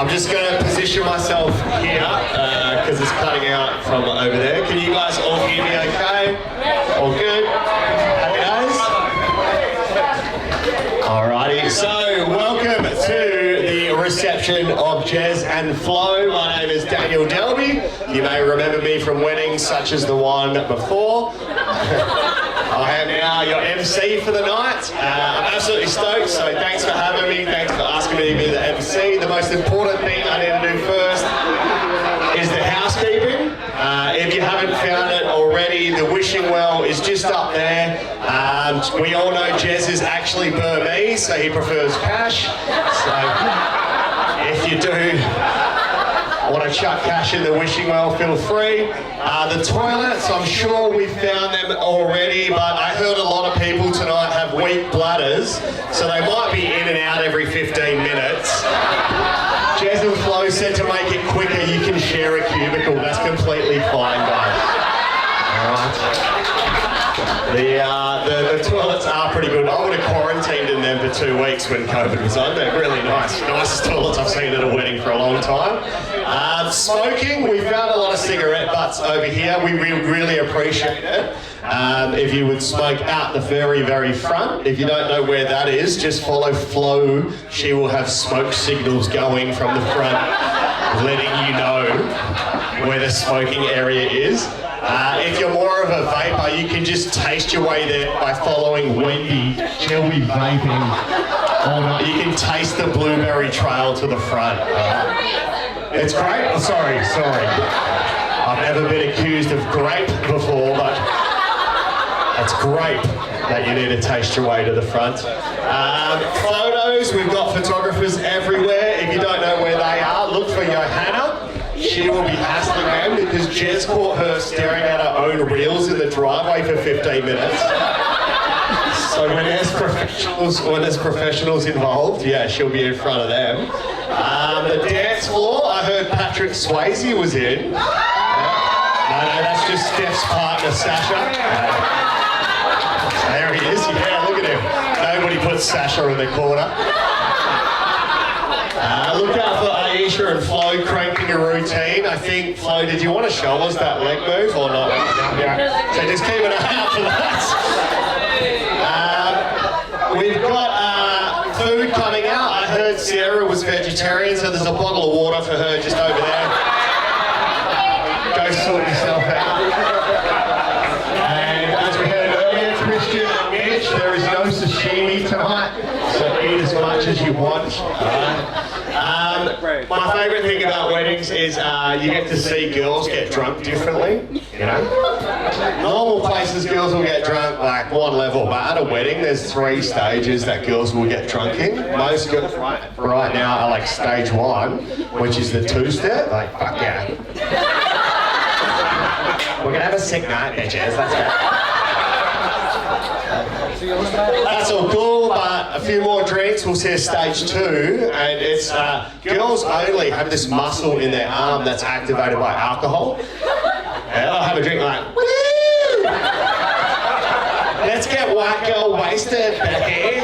I'm just going to position myself here because it's cutting out from over there. Can you guys all hear me okay? All good? Happy days? Alrighty, so welcome to the reception of Jez and Flo. My name is Daniel Delby. You may remember me from weddings such as the one before. I am now your MC for the night. I'm absolutely stoked, so thanks for having me. Thanks for asking me to be the MC. The most important thing I need to do first is the housekeeping. If you haven't found it already, the wishing well is just up there. We all know Jez is actually Burmese, so he prefers cash. So if you do want to chuck cash in the wishing well, feel free. The toilets, I'm sure we've found them already, but I heard a lot of people tonight have weak bladders, so they might be in and out every 15 minutes. Jez and Flo said to make it quicker, you can share a cubicle. That's completely fine, guys. Alright. The toilets are pretty good. I would have quarantined in them for 2 weeks when COVID was on. They're really nice. Nicest toilets I've seen at a wedding for a long time. Smoking, we found a lot of cigarette butts over here. We really appreciate it. If you would smoke out the very, very front. If you don't know where that is, just follow Flo. She will have smoke signals going from the front, letting you know where the smoking area is. If you're more of a vapor, you can just taste your way there by following Wendy. She'll be vaping all night. You can taste the blueberry trail to the front. It's great. Oh, sorry. I've never been accused of grape before, but it's great that you need to taste your way to the front. Photos, we've got photographers everywhere. If you don't know where they are, look for Johanna. She will be hassling them because Jez caught her staring at her own reels in the driveway for 15 minutes. So when there's professionals involved, yeah, she'll be in front of them. The dance floor, I heard Patrick Swayze was in. No, that's just Steph's partner, Sasha. There he is, yeah, look at him. Nobody puts Sasha in the corner. Look out for Aisha and Flo cranking a routine. I think, Flo, did you want to show us that leg move or not? Yeah. So just keep an eye out for that. We've got food coming out. I heard Sarah was vegetarian, so there's a bottle of water for her just over there. Go sort yourself out. And as we heard earlier, Christian and Mitch, there is no sashimi tonight, so eat as much as you want. My favourite thing about weddings is you get to see girls get drunk differently, you know? Normal places girls will get drunk like one level, but at a wedding there's 3 stages that girls will get drunk in. Most girls right now are like stage 1, which is the 2-step, like fuck yeah. We're gonna have a sick night, bitches, let's go. That's all cool, but a few more drinks, we'll see a stage 2, and it's girls only have this muscle in their arm that's activated by alcohol. And they'll have a drink like, woo! Let's get white girl wasted, Becky.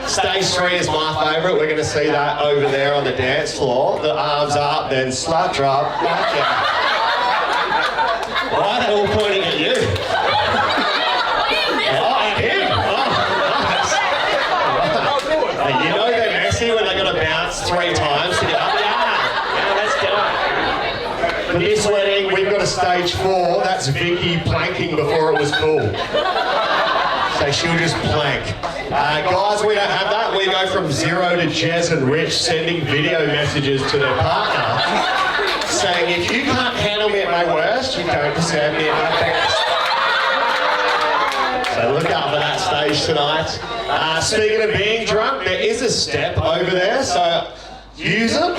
Stage 3 is my favourite. We're going to see that over there on the dance floor. The arms up, then slut drop. Why are they all pointing at you? You know they're messy when they got to bounce 3 times to get up. Yeah, let's go. For this wedding, we've got a stage 4. That's Vicky planking before it was cool. So she'll just plank. Guys, we don't have that. We go from 0 to Jez and Rich sending video messages to their partner saying, if you can't handle me at my worst, you don't deserve me at my best. So look out for that stage tonight. Speaking of being drunk, there is a step over there, so use it.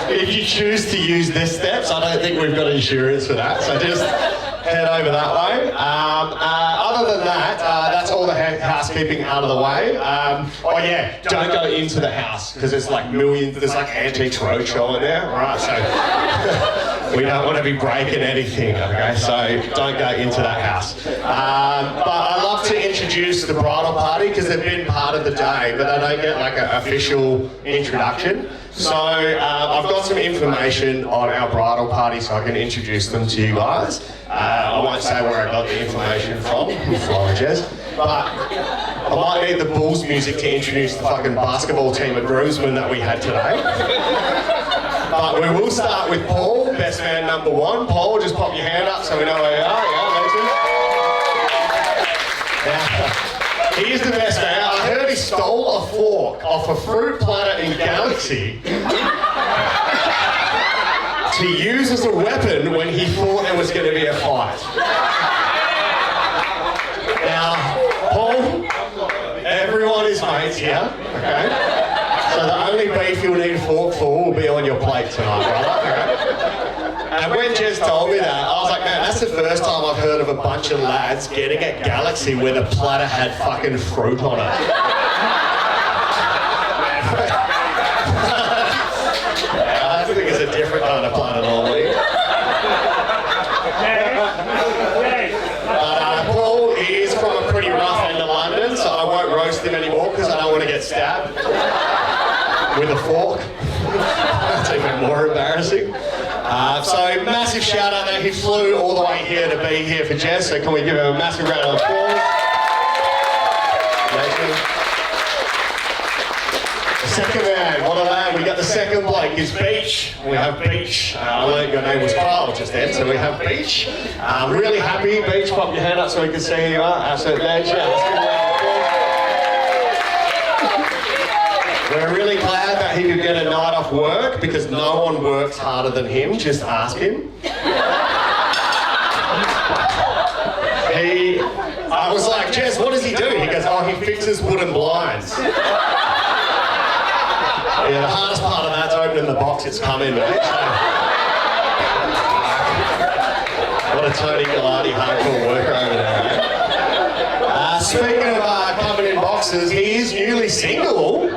If you choose to use this steps, I don't think we've got insurance for that, so just head over that way. Other than that, that's all the housekeeping out of the way. Oh yeah, don't go into the house, because there's like millions, there's like Antiques Roadshow in there, right? So We don't want to be breaking anything, okay? So don't go into that house. But I love to introduce the bridal party because they've been part of the day, but they don't get like an official introduction. So I've got some information on our bridal party so I can introduce them to you guys. I won't say where I got the information from, Flo, Jez, but I might need the Bulls music to introduce the fucking basketball team at Groomsman that we had today. But we will start with Paul, best man number one. Paul, just pop your hand up so we know where you are. Yeah, legend. He is the best man. I heard he stole a fork off a fruit platter in Galaxy to use as a weapon when he thought there was going to be a fight. Now, Paul, everyone is mates here, okay? So the only beef you'll need a fork for will be on your plate tonight, brother, okay? And when Jez told me that, I was like, man, that's the first time I've heard of a bunch of lads getting at Galaxy where the platter had fucking fruit on it. I think it's a different kind of platter normally. But Paul is from a pretty rough end of London, so I won't roast him anymore because I don't want to get stabbed with a fork. That's even more embarrassing. So massive shout out that he flew all the way here to be here for Jez, so can we give him a massive round of applause? The second man, what a lad, we got the second bloke, is Beach. We have Beach. I learned your name was Kyle just then, so we have Beach. I'm really happy. Beach, pop your hand up so we can see who you are. Absolute legend. Let's give him a round of applause. We're really glad that he could get a night off work because no one works harder than him. Just ask him. I was like, Jez, what does he do? He goes, oh, he fixes wooden blinds. Yeah, the hardest part of that's opening the box it's come in, mate. What a Tony Gallardi hardcore worker over there, eh? Speaking of coming in boxes, he is newly single.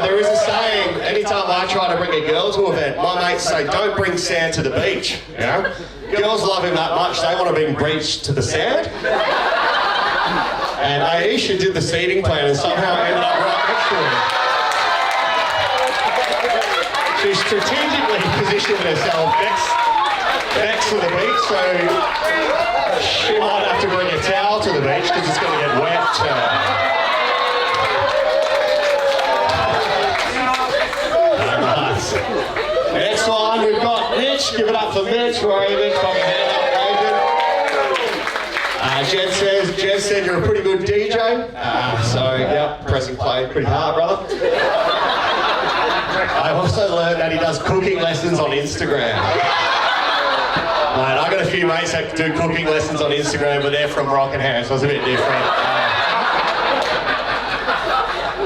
There is a saying, anytime I try to bring a girl to an event, my mates say, don't bring sand to the beach. You know? Girls love him that much, they want to bring beach to the sand. And Aisha did the seating plan and somehow ended up right next to him. She strategically positioned herself next to the beach, so she might have to bring a towel to the beach because it's going to get wet. Next one, we've got Mitch. Give it up for Mitch. Where are you, Mitch? Pop your hand up, Jez said you're a pretty good DJ. So, yeah, pressing play pretty hard, brother. I also learned that he does cooking lessons on Instagram. Mate, I got a few mates that do cooking lessons on Instagram, but they're from Rockingham, so it's a bit different.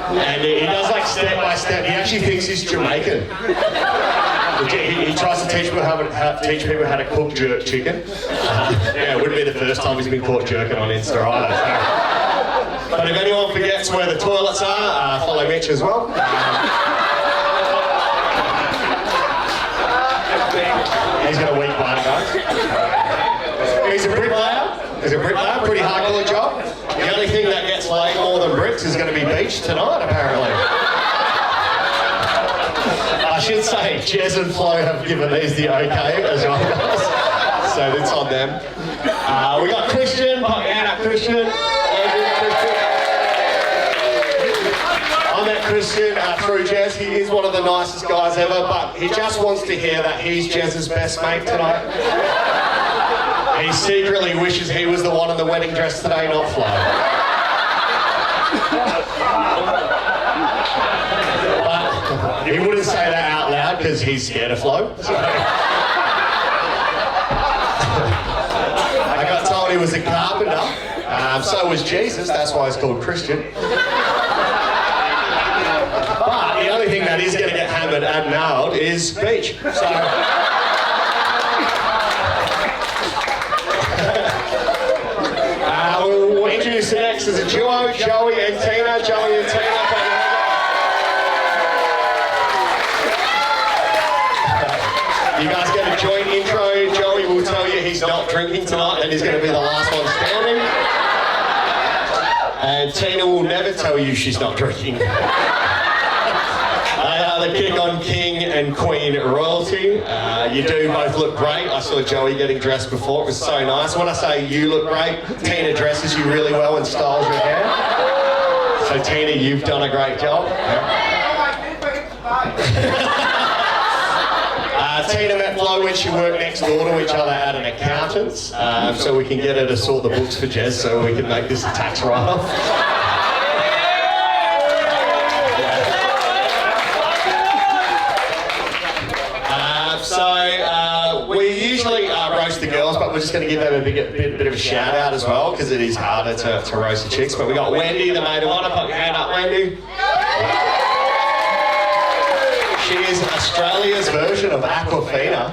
And he does like step by step. He actually thinks he's Jamaican. He tries to teach people how to cook jerk chicken. Yeah, it wouldn't be the first time he's been caught jerking on Insta either. So. But if anyone forgets where the toilets are, follow Mitch as well. He's got a weak one, guys. He's a bricklayer. Pretty hardcore job. The only thing that gets laid more than bricks is going to be beach tonight, apparently. I should say, Jez and Flo have given these the okay as well, guys. So it's on them. We got Christian. Pop your hand up, Christian. I met Christian through Jez. He is one of the nicest guys ever, but he just wants to hear that he's Jez's best mate tonight. He secretly wishes he was the one in the wedding dress today, not Flo. But he wouldn't say that out loud because he's scared of Flo. So. I got told he was a carpenter. So was Jesus, that's why he's called Christian. But the only thing that is going to get hammered and nailed is beach. So. We'll introduce the next as a duo, Joey and Tina. And Tina will never tell you she's not drinking. They are the kick on king and queen royalty. You do both look great. I saw Joey getting dressed before. It was so nice. When I say you look great, Tina dresses you really well and styles your hair. So Tina, you've done a great job. Tina met Flo when she worked next door to each other at an accountant's, so we can get her to sort the books for Jez so we can make this a tax write-off. We usually roast the girls, but we're just going to give them a bit of a shout out as well, because it is harder to roast the chicks. But we got Wendy, the maid of honour. Put your hand up, Wendy. She is Australia's version of Aquafina.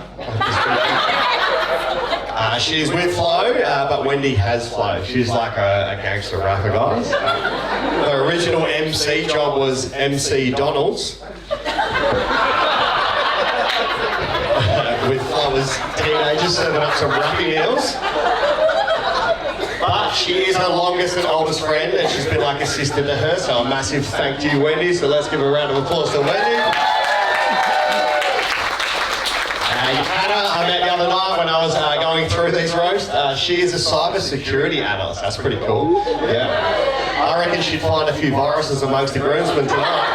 She's with Flo, but Wendy has Flo. She's like a gangster rapper, guys. Her original MC job was MC Donald's. With Flo as teenagers serving up some rappy meals. But she is her longest and oldest friend, and she's been like a sister to her, so a massive thank you, Wendy. So let's give a round of applause to Wendy. Hannah, I met the other night when I was going through these roasts. She is a cyber security analyst. That's pretty cool. Yeah. I reckon she'd find a few viruses amongst the groomsmen tonight.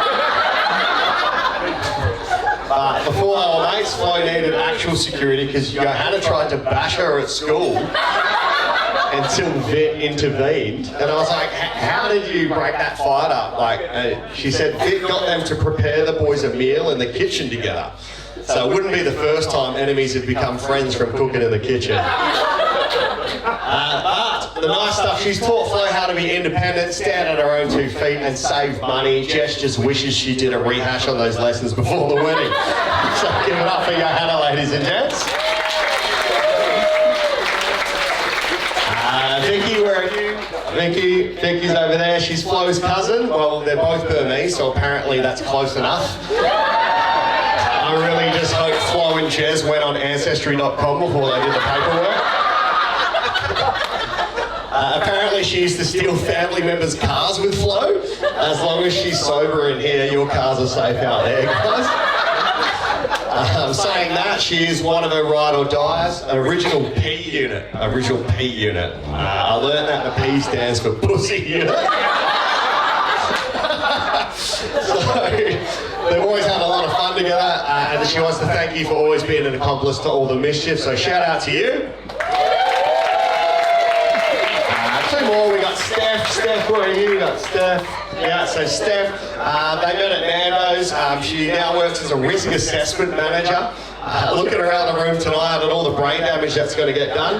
But before they were mates, Flo needed actual security because Hannah tried to bash her at school until Vit intervened. And I was like, how did you break that fight up? She said Vit got them to prepare the boys a meal in the kitchen together. So it wouldn't be the first time enemies have become friends from cooking in the kitchen. But the nice stuff, she's taught Flo how to be independent, stand on her own 2 feet and save money. Jess just wishes she did a rehash on those lessons before the wedding. So give it up for your Hannah, ladies and gents. Vicky, where are you? Vicky's over there. She's Flo's cousin. Well, they're both Burmese, so apparently that's close enough. I really just hope Flo and Jez went on Ancestry.com before they did the paperwork. Apparently she used to steal family members' cars with Flo. As long as she's sober in here, your cars are safe out there, guys. Saying that, she is one of her ride or dies, an original P unit. I learned that the P stands for pussy unit. So, they've always had a lot of fun together, and she wants to thank you for always being an accomplice to all the mischief, so shout out to you. 2 more, we got Steph. Steph, where are you? We got Steph. Yeah, so Steph, they met at Nando's. She now works as a risk assessment manager. Looking around the room tonight at all the brain damage that's going to get done,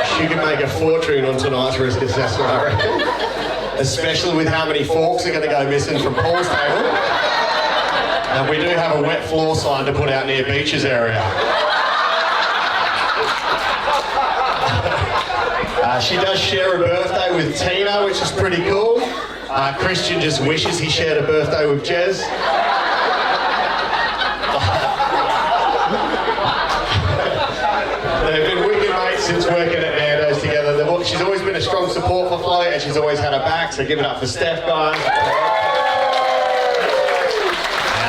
she can make a fortune on tonight's risk assessment, I reckon. Especially with how many forks are going to go missing from Paul's table. And we do have a wet floor sign to put out near Beach's area. She does share a birthday with Tina, which is pretty cool. Christian just wishes he shared a birthday with Jez. They've been wicked mates since working at Nando's together. She's always been a strong support for Flo, and she's always had her back, so give it up for Steph, guys.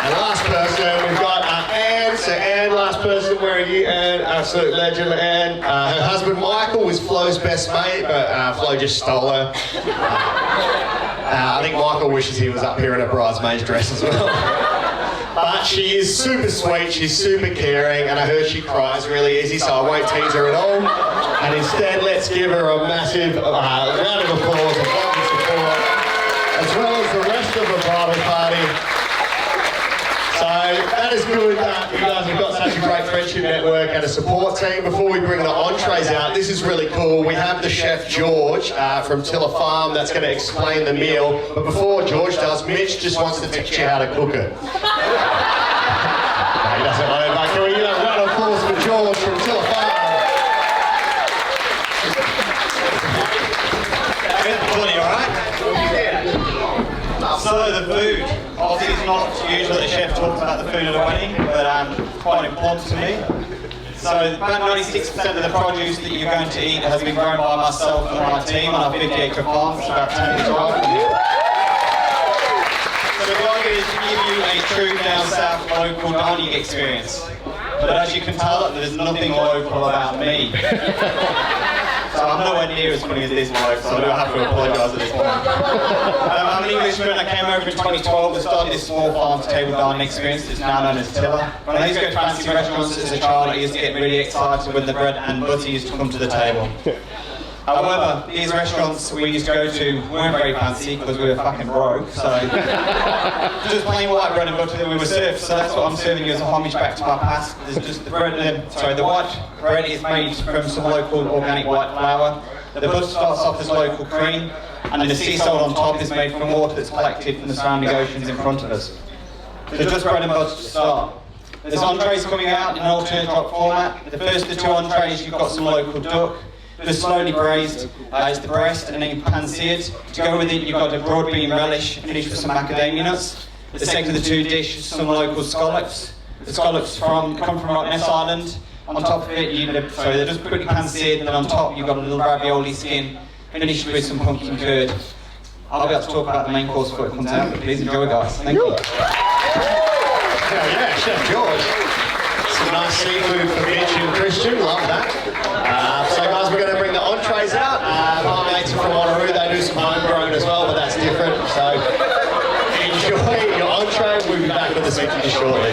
And last person, we've got Anne. So Anne, last person, where are you, Anne? Absolute legend, Anne. Her husband Michael was Flo's best mate, but Flo just stole her. I think Michael wishes he was up here in a bridesmaid's dress as well. But she is super sweet, she's super caring, and I heard she cries really easy, so I won't tease her at all. And instead, let's give her a massive round of applause and love and support, as well as the rest of the bridal party. So that is good that you guys have got such a great friendship network and a support team. Before we bring the entrees out, this is really cool. We have the chef George from Tiller Farm that's going to explain the meal. But before George does, Mitch just wants to teach you how to cook it. No, he doesn't want it, but can we give a round of applause for George from Tiller Farm? Everybody, alright? So the food, obviously it's not usually the chef talks about the food at a wedding, but quite important to me. So about 96% of the produce that you're going to eat has been grown by myself and my team on our 50-acre farm, which is about 10 minutes drive from here. So the idea is to give you a true down south local dining experience. But as you can tell, there's nothing local about me. So I'm nowhere near as funny as this bloke, so I do have to apologise at this point. I'm an Englishman. I came over in 2012 and started this small farm-to-table dining experience that's now known as Tiller. When I used to go to fancy restaurants as a child, I used to get really excited when the bread and butter used to come to the table. However, these restaurants we used to go to weren't very fancy because we were fucking broke, so just plain white bread and butter that we were served. So that's what I'm serving you as a homage back to my past. There's just the bread, the white bread is made from some local organic white flour. The butter starts off as local cream, and then the sea salt on top is made from water that's collected from the surrounding oceans in front of us. So just bread and butter to start. There's entrees coming out in an alternate drop format. The first of the 2 entrees, you've got some local duck. Just slowly braised, it's the breast and then pan-seared. To go with it, you've got a broad bean relish finished with some macadamia nuts. The second of the 2 dishes, some local scallops. The scallops come from Rottnest Island. On top of it, they're just pretty pan-seared, and then on top you've got a little ravioli skin finished with some pumpkin curd. I'll be able to talk about the main course before it comes out, but please enjoy, guys. Thank you. Yeah, Chef George. Some nice seafood for Mitch and Christian, love that. So guys, we're going to bring the entrees out. My mates are from Wanneroo, they do some homegrown as well, but that's different. So enjoy your entree, we'll be back with the seafood shortly.